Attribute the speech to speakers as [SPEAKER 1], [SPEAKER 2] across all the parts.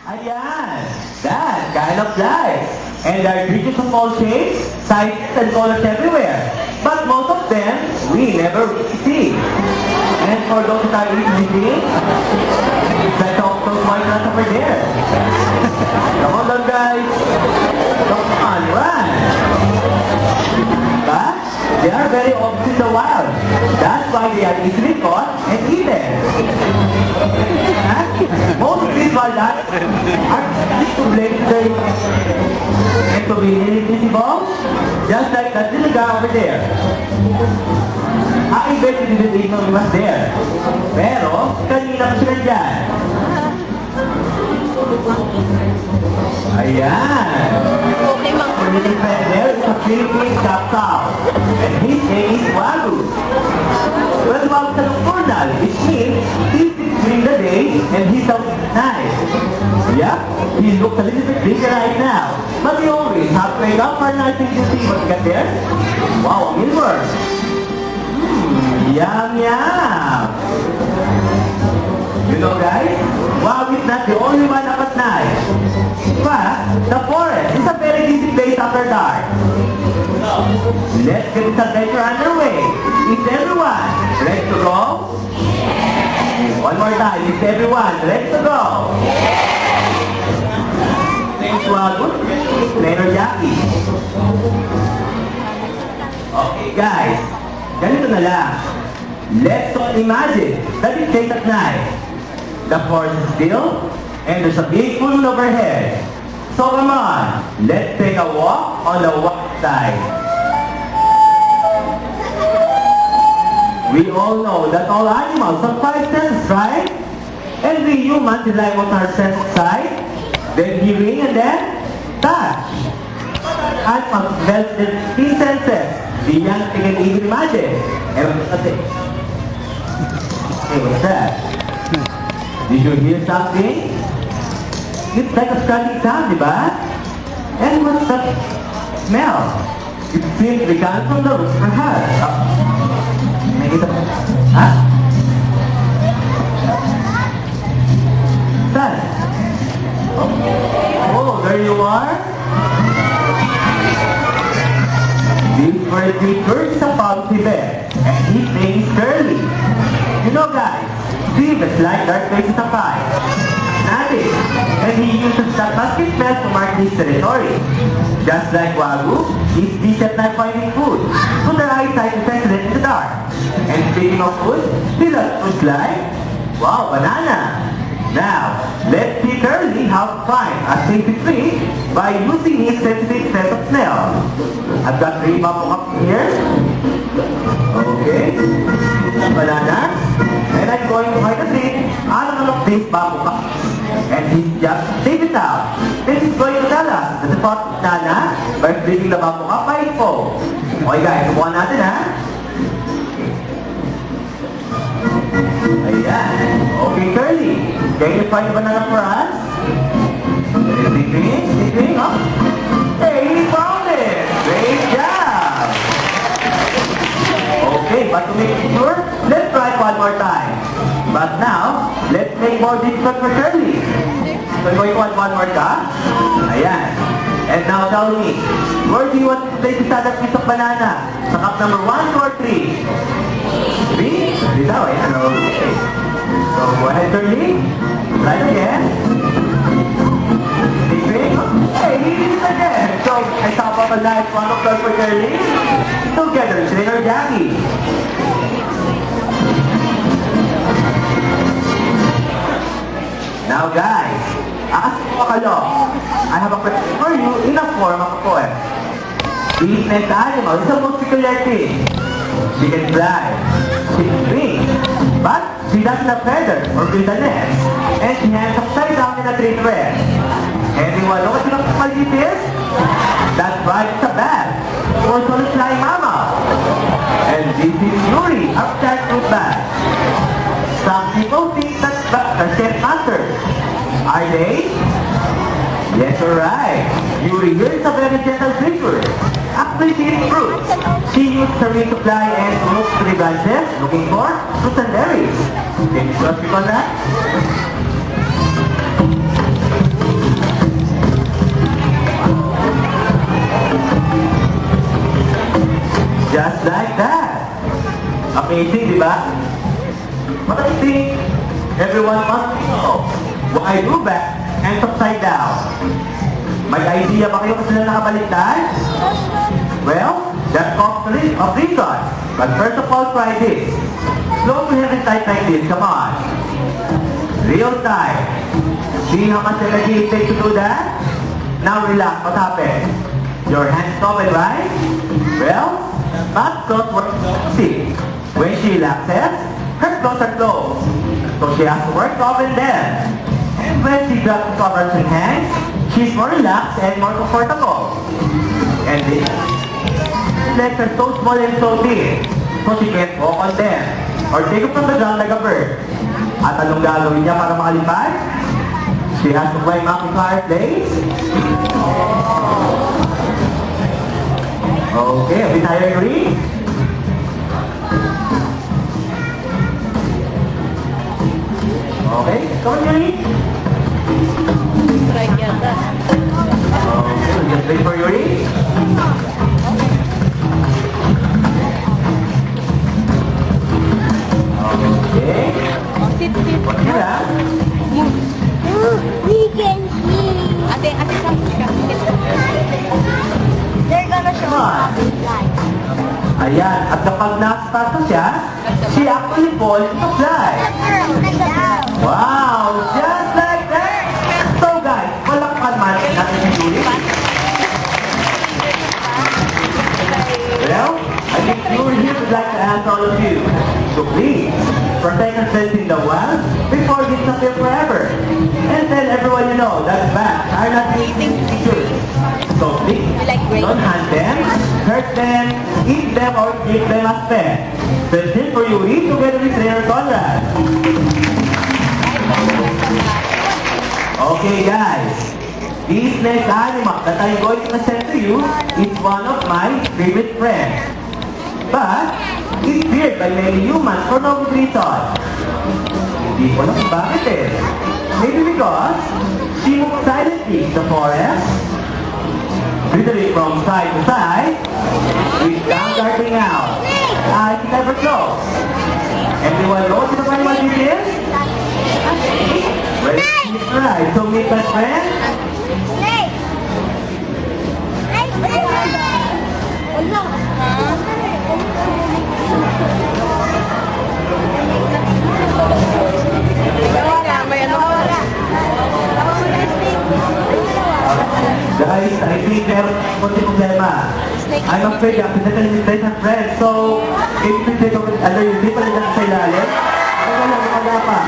[SPEAKER 1] Ayan, that kind of life. And there are creatures of all shapes, sizes, and colors everywhere. But most of them, we never really see. And for those that are eating, let's talk to my class over there. Come on down, guys. Come on, run. But they are very obvious in the wild. That's why they are easily caught and eaten. Most of these wildlife are to blame and to be invisible, just like that little guy over there. I bet you didn't even know he was there. Pero, kanina pa sila dyan. Ayan.
[SPEAKER 2] Okay, Mang.
[SPEAKER 1] The little friend there is a Philippine capsule. And his name is Walu. Well, Walu is nocturnal, which means he sleeps during the day and he's out at night. Yeah, he looks a little bit bigger right now. But he always has to wake up for a night thing to see what got there. Wow, a mealworm. Yum, yum. You know, guys, Walu is not the only one up at night. But the forest is a very easy place after dark. Let's get this adventure underway. Is everyone ready to go? One more time. Is everyone ready to go? Thanks, Walu. Trainer Jackie. Okay, guys. Ganito na lang. Let's all imagine that it's late at night. The forest is still, and there's a big moon overhead. So come on, let's take a walk on the west side. We all know that all animals have five senses, right? And we humans rely on our sense of sight, then hearing, and then touch. Animals develop their three senses beyond they can even imagine. And what's that? Hey, what's that? Did you hear something? It's like a scratching sound, diba? And what's that smell? It seems to come from the roots, perhaps. Huh? That? Oh, there you are. This bird creature is a bouncy bear, and his name is Curly. You know, guys, Steve is like dark places of fire. Nothing. And he uses that musky smell to mark his territory. Just like Walu, he's busy at night finding food, so their eyesight is sensitive in the dark. And speaking of food, he loves foods like, wow, banana. Now, let's see Curly how to find a tasty treat by using his sensitive sense of smell. I've got 3 bubble cups here. Okay. Banana. And I'm going to hide a treat out of this bubble cup. And he's just take it out. This is going to tell us that the pot is nana by flipping the bubble cup by its fold. Okay guys, subukan natin ha. Ayan. Okay, Curly. Can you find the banana for us? Sleeping, huh? Hey, he found it! Great job! Okay, but to make sure, let's try it one more time. But now, let's make more difficult for Curly. So, going to want one more cup? Ayan. And now tell me, where do you want to place this other piece of banana? Sa cup number 1 or 3? 3? Hindi daw, ayan. Okay. So, go ahead, Curly. Try it again. Sleeping. Hey, he did it again. So, I top up a nice one of for Curly. Together, Trainer Jackie. Now guys, ask mo kayo. I have a question for you in a form of a poem. This next animal is the most peculiar thing. She can fly, she can swing, but she doesn't have feathers or build a nest, and she hangs upside down in a tree to rest. Anyone know what kind of animal this is? That's right, it's a bat, or so is flying mama. And this is Yuri, our jackfruit bat. Some people think that bats are chef masters. Are they? Yes, you're right. Yuri here is a very gentle creature. Actually, she eats fruits. She uses her wings to fly and moves to the branches looking for fruits and berries. Can you trust me on that? ba? But I think everyone must know why do back and upside down. May idea ba kayo kung sila nakabaliktad? Well, that's of reason. But first of all, try this. Slow to heavy tight like this. Come on. Real time. See how much energy it takes to do that? Now relax. What happened? Your hands open, right? Well, not close work. See, when she relaxes, her clothes are closed. So she has to work open then. And when she drops the covers in hands, she's more relaxed and more comfortable. And this legs are so small and so thin, so she can't walk on them or take up from the ground like a bird. At anong gagawin niya para makalipad? She has to climb up the fireplace. Okay, a bit higher, Yuri. Okay, come on, Yuri. Okay, just wait for Yuri. Okay. What's that?
[SPEAKER 2] We can see. Ate, they're gonna show us light.
[SPEAKER 1] Ayan, at kapag nakastart na siya, she actually falls to fly. Wow, just like that. So guys, palakpan man natin si Julie. Well, I think Julie here would like to ask all of you. So please, protect and in the wild before it disappear forever. And tell everyone you know that bats are not eating creatures. So please, don't hunt them, hurt them, eat them, or keep them as pets. That's it for you, eat together with Trainer Conrad. Okay guys, this next animal that I'm going to present to you is one of my favorite friends. But, it's feared by many humans for no good reason. Hindi ko alam kung bakit eh. Maybe because she moves silently in the forest, slithering from side to side, with tongue darting out, eyes never close. Everyone knows what animal this is? Well, she's right. So meet my friend.
[SPEAKER 2] Snake!
[SPEAKER 1] Guys, I think meron konti problema. I'm afraid you accidentally misplaced a friend. So, if you take over, hindi pa nila sa ilalim. Wala, wala pa.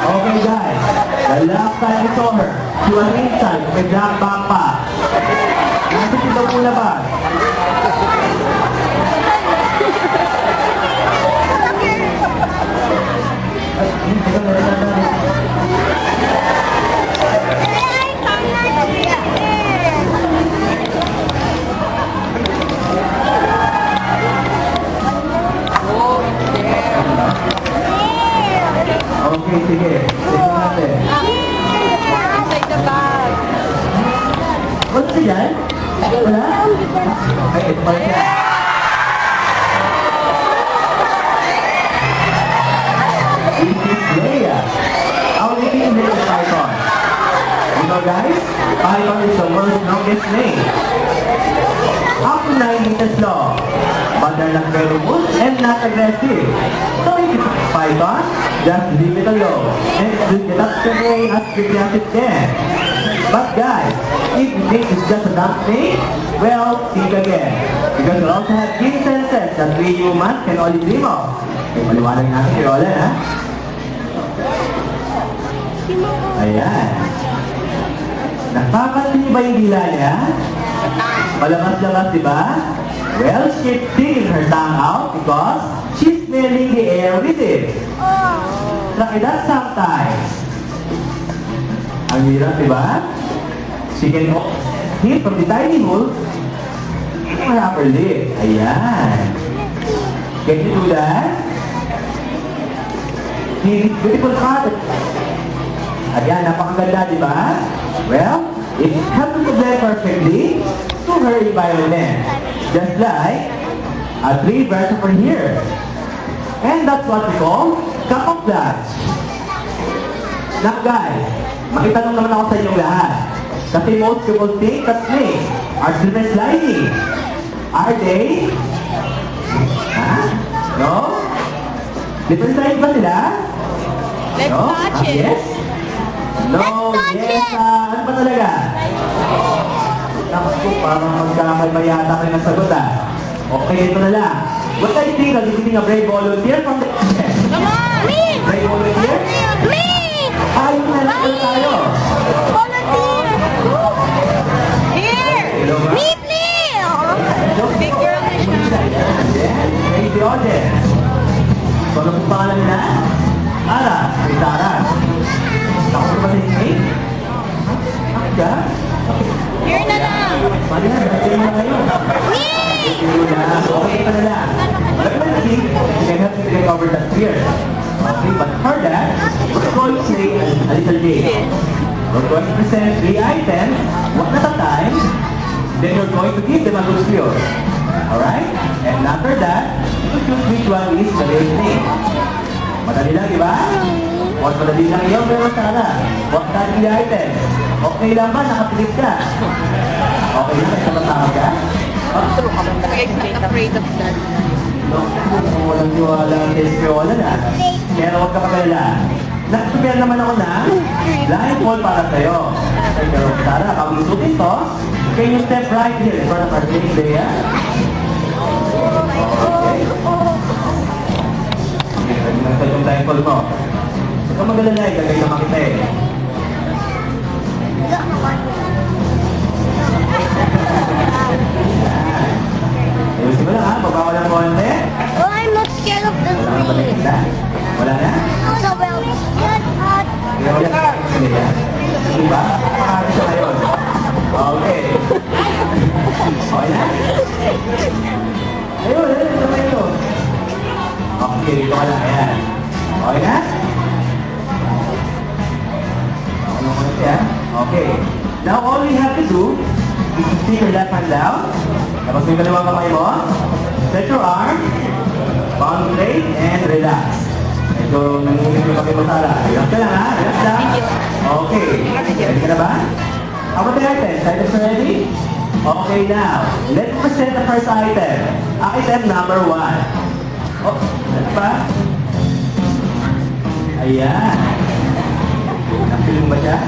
[SPEAKER 1] Okay guys, the last time we saw her, she was inside, may black backpack. Nasa siya daw po labas. Ay, hindi ka narinig. Okay, sige. Sige natin.
[SPEAKER 2] Inside the bag.
[SPEAKER 1] What's it yan? Wala? Ay, ito pala siya. This is Leia. Our meeting is a python. You know guys, python is the world's longest snake. Up to 9 meters long. But they're not venomous and not aggressive. So if it's a python, just leave it alone. And it will get up the way as quickly as it can. But guys, if you think it's just a dumb snake, well, think again. Because we also have keen senses that we humans can only dream of. Maliwanag natin kay Roland, ha? Ayan. Napapansin niyo ba yung dila niya? Malabas-labas, di ba? Well, she's sticking her tongue out because she's smelling the air with it. Try that sometimes. Ang hirap, di ba? She can hit from the tiny hole in her upper lip. Ayan. Can you do that? Beautiful heart. Ayan, napakaganda, di ba? Well, It happens to blend perfectly to her environment. Just like a tree branch over here. And that's what we call camouflage. Now guys, makitanong naman ako sa inyong lahat. Kasi most people think that snakes are different slimy. Are they? Ha? No? Different size ba sila?
[SPEAKER 2] Let's
[SPEAKER 1] No?
[SPEAKER 2] touch it.
[SPEAKER 1] Yes? No,
[SPEAKER 2] Let's touch
[SPEAKER 1] yes,
[SPEAKER 2] it.
[SPEAKER 1] ano ba talaga? Naku po, parang magkamay ba yata kayo ng sagot ah. Okay, ito na lang. What I think of visiting a brave volunteer from the...
[SPEAKER 2] Come on! Me!
[SPEAKER 1] Brave volunteer?
[SPEAKER 2] Me!
[SPEAKER 1] Ayun na lang tayo.
[SPEAKER 2] Volunteer! Here!
[SPEAKER 1] Hello, ma'am.
[SPEAKER 2] Me, please! Big girl na siya.
[SPEAKER 1] Yes, crazy audience. So, ano po pangalan nila? Ara, kay Tara. Ako ba sa snake?Aka?
[SPEAKER 2] Here na lang!
[SPEAKER 1] Mali na, nagsasabi na ngayon.
[SPEAKER 2] Me!
[SPEAKER 1] Okay, ito na lang. But let's see, you can help me to recover that fear. Okay, but for that, we're going to play a little game. We're going to present 3 items, one at a time. Then you're going to give them a good feel. Alright? And after that, you choose which one is the real name. Madali lang, di ba? Huwag madali lang yun, pero sana. Huwag tayong 3 items. Okay lang ba? Nakapilip ka? Okay lang, may katatawag ka?
[SPEAKER 2] Afraid of that.
[SPEAKER 1] No, kung walang tiwala ang Espiola na. Pero huwag ka pagkalala. Nag-prepare naman ako na blindfold para sa'yo. Pero Sara, pag isutin to, can you step right here in front of our stage there? Okay. Okay, naging sa yung blindfold mo. Huwag kang magalala, gagawin naman kita eh. Ayusin mo lang ha, babawal ang konti.
[SPEAKER 2] Oh, I'm not scared of the
[SPEAKER 1] Wala na ba
[SPEAKER 2] snake.
[SPEAKER 1] na? Wala na?
[SPEAKER 2] So, well, get out.
[SPEAKER 1] Wala na. Diba? Pakakita siya ngayon. Okay. Okay na? Ayun, ayun, sabay ito. Okay, dito ka lang. Ayan. Okay na? Ano ko na siya? Okay. Now, all we have to do is to stick your left hand down. Tapos yung dalawang kamay mo. Set your arm. Concentrate and relax. Ito, nangungulit yung kamay mo, Sara. Relax ka lang, ha? Relax lang. Okay. Ready ka na ba? How about the items? Items are ready? Okay, now, let's present the first item. Item number 1. Oh, ano pa? Ayan. Napiling ba siya?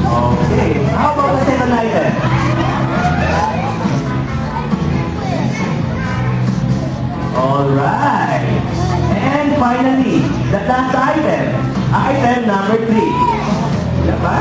[SPEAKER 1] Okay. How about the second item? Alright. And finally, the last item. Item number 3. Diba?